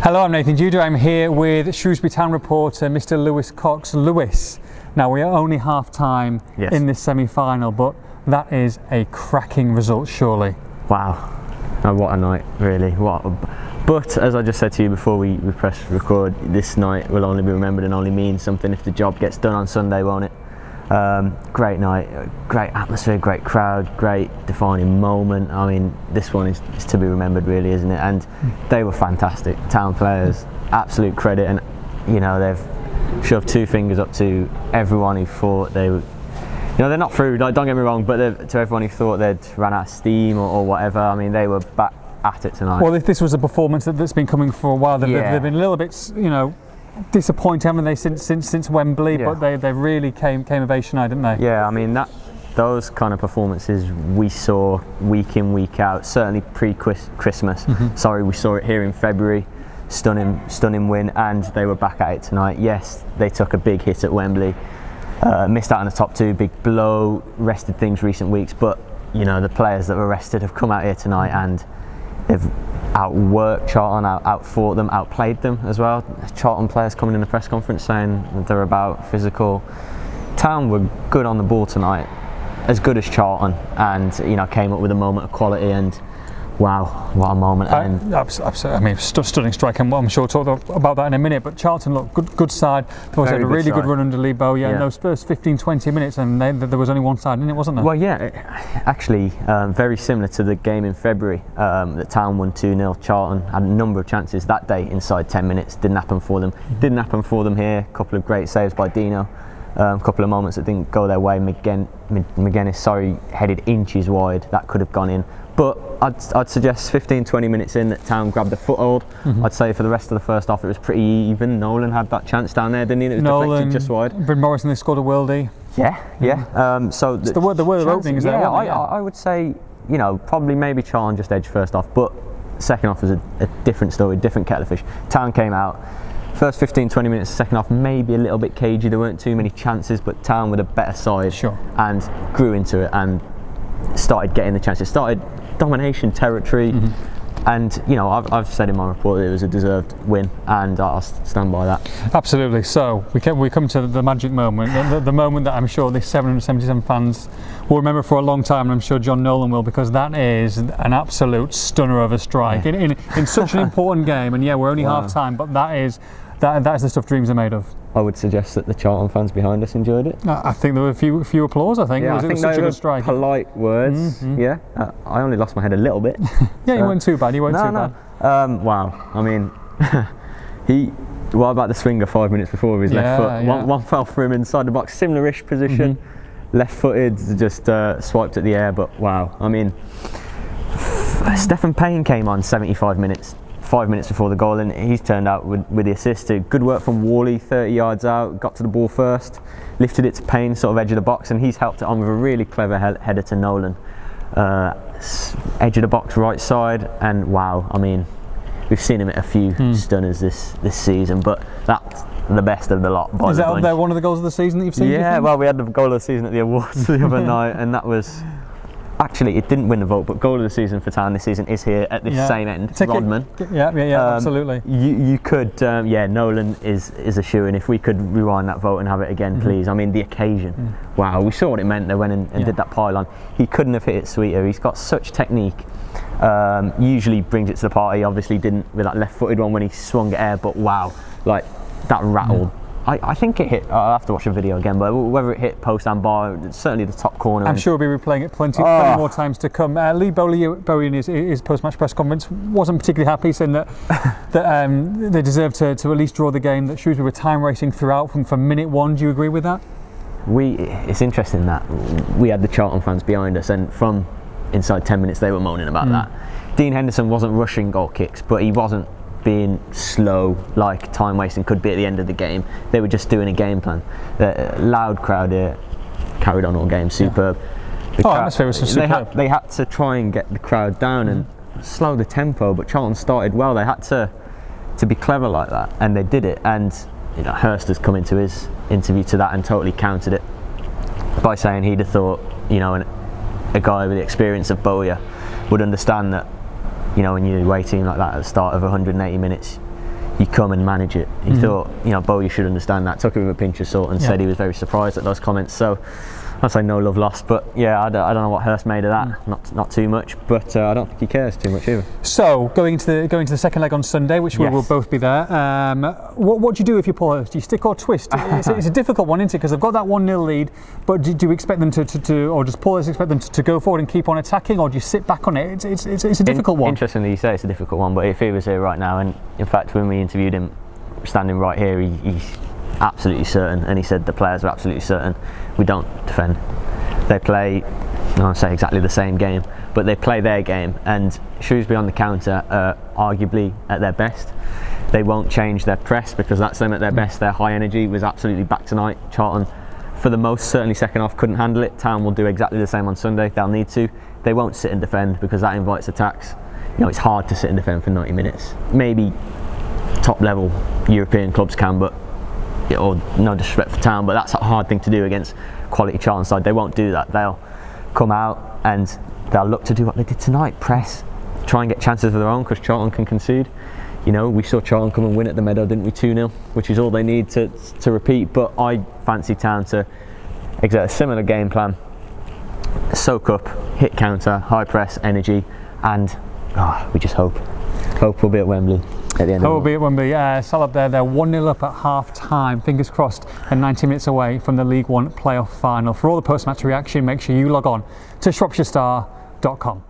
Hello, I'm Nathan Judah. I'm here with Shrewsbury Town reporter Mr. Lewis Cox. Lewis, now we are only half time in this semi-final, but that is a cracking result, surely. Wow, oh, what a night, really. But as I just said to you before we press record, this night will only be remembered and only mean something if the job gets done on Sunday, won't it? Great night, great atmosphere, great crowd, great defining moment. I mean, this one is to be remembered, really, isn't it? And they were fantastic. Town players, absolute credit, and you know, they've shoved two fingers up to everyone who thought they were, you know, they're not through, don't get me wrong, but to everyone who thought they'd ran out of steam or whatever. I mean, they were back at it tonight. Well, this was a performance that's been coming for a while. They've been a little bit, you know, disappointing, haven't they, since Wembley? But they really came of age tonight, didn't they? Yeah, I mean, those kind of performances we saw week in, week out, certainly pre-Christmas. Sorry, we saw it here in February. Stunning win, and they were back at it tonight. Yes, they took a big hit at Wembley, missed out on the top two, big blow, rested things recent weeks, but you know, the players that were rested have come out here tonight and they've outworked Charlton, outfought them, outplayed them as well. Charlton players coming in the press conference saying that they're about physical. Town were good on the ball tonight, as good as Charlton, and you know, came up with a moment of quality, and wow, what a moment. Absolutely. I mean, stunning strike, and I'm sure we'll talk about that in a minute. But Charlton, look, good side. They had a really good run under Lee Bowyer. In those first 15-20 minutes, and there was only one side in it, wasn't there? Well, yeah, actually, very similar to the game in February. The Town won 2-0. Charlton had a number of chances that day inside 10 minutes. Didn't happen for them. Didn't happen for them here. A couple of great saves by Dino. A couple of moments that didn't go their way. McGuinness, headed inches wide. That could have gone in. But I'd suggest 15-20 minutes in that Town grabbed a foothold. I'd say for the rest of the first half it was pretty even. Nolan had that chance down there, didn't he? It was deflected just wide. Bryn Morrison, they scored a worldie. Yeah. So the word opening is there. I would say, you know, probably maybe Charlton just edged first half, but second half was a different story, different kettle of fish. Town came out. First 15-20 minutes, second half maybe a little bit cagey. There weren't too many chances, but Town with a better side and grew into it and started getting the chances. Started domination territory, and you know, I've said in my report that it was a deserved win, and I'll stand by that. Absolutely. So we come to the magic moment, the moment that I'm sure the 777 fans will remember for a long time, and I'm sure John Nolan will, because that is an absolute stunner of a strike in such an important game. And yeah, we're only half time, but that is the stuff dreams are made of. I would suggest that the Charlton fans behind us enjoyed it. I think there were a few applause. I think it was such a good strike. Polite words. I only lost my head a little bit. You weren't too bad. Bad. Wow. I mean, what about the swinger 5 minutes before with his left foot? One fell for him inside the box, similar-ish position, left-footed, just swiped at the air. But wow. I mean, Stephen Payne came on 75 minutes. 5 minutes before the goal, and he's turned out with the assist. Good work from Worley, 30 yards out, got to the ball first, lifted it to Payne, sort of edge of the box, and he's helped it on with a really clever header to Nolan. Edge of the box, right side, and wow, I mean, we've seen him at a few stunners this season, but that's the best of the lot. Is that up there one of the goals of the season that you've seen? Yeah, well, we had the goal of the season at the awards the other night, and that was... Actually, it didn't win the vote, but goal of the season for Town this season is here at this same end. Rodman. Absolutely. You could, Nolan is a shoo-in. If we could rewind that vote and have it again, please. I mean, the occasion. Wow, we saw what it meant. They went and did that pylon. He couldn't have hit it sweeter. He's got such technique. Usually brings it to the party. Obviously didn't with that left-footed one when he swung it air, but wow, like that rattled. I think it hit, I'll have to watch the video again, but whether it hit post and bar, certainly the top corner. I'm sure we'll be replaying it plenty more times to come. Lee Bowyer in his post-match press conference wasn't particularly happy, saying that they deserved to at least draw the game, that Shrewsbury were time racing throughout from minute one. Do you agree with that? It's interesting that we had the Charlton fans behind us, and from inside 10 minutes they were moaning about that. Dean Henderson wasn't rushing goal kicks, but he wasn't being slow like time wasting could be at the end of the game. They were just doing a game plan. The loud crowd here carried on all game, superb. Atmosphere was superb. They had to try and get the crowd down and slow the tempo, but Charlton started well. They had to be clever like that, and they did it. And you know, Hurst has come into his interview to that and totally countered it by saying he'd have thought, you know, a guy with the experience of Bowyer would understand that, you know, when you're waiting like that at the start of 180 minutes, you come and manage it. He thought, you know, Bo, you should understand that. Took it with a pinch of salt and said he was very surprised at those comments. So I'd say no love lost, but yeah, I don't know what Hurst made of that. Not too much, but I don't think he cares too much either. So going to the second leg on Sunday, which we will both be there. What do you do if you're Paul Hurst? Do you stick or twist? It's a difficult one, isn't it? Because they've got that 1-0 lead, but do you expect them to or does Paul Hurst expect them to go forward and keep on attacking, or do you sit back on it? It's a difficult one. Interestingly, you say it's a difficult one, but if he was here right now, and in fact when we interviewed him, standing right here, he's absolutely certain, and he said the players are absolutely certain we don't defend. They play, I don't say exactly the same game, but they play their game, and Shrewsbury on the counter are arguably at their best. They won't change their press because that's them at their best. Their high energy was absolutely back tonight. Charlton, for the most, certainly second half, couldn't handle it. Town will do exactly the same on Sunday. They'll need to. They won't sit and defend because that invites attacks. You know, it's hard to sit and defend for 90 minutes. Maybe top level European clubs can, but or no disrespect for Town, but that's a hard thing to do against quality Charlton side. They won't do that. They'll come out and they'll look to do what they did tonight, press, try and get chances of their own, because Charlton can concede. You know, we saw Charlton come and win at the Meadow, didn't we, 2-0, which is all they need to repeat. But I fancy Town to exert a similar game plan, soak up, hit counter, high press, energy, and we just hope we'll be at Wembley at the end of the We'll be at Wembley. Salab there, they're 1-0 up at half time, fingers crossed, and 90 minutes away from the League One playoff final. For all the post-match reaction, make sure you log on to shropshirestar.com.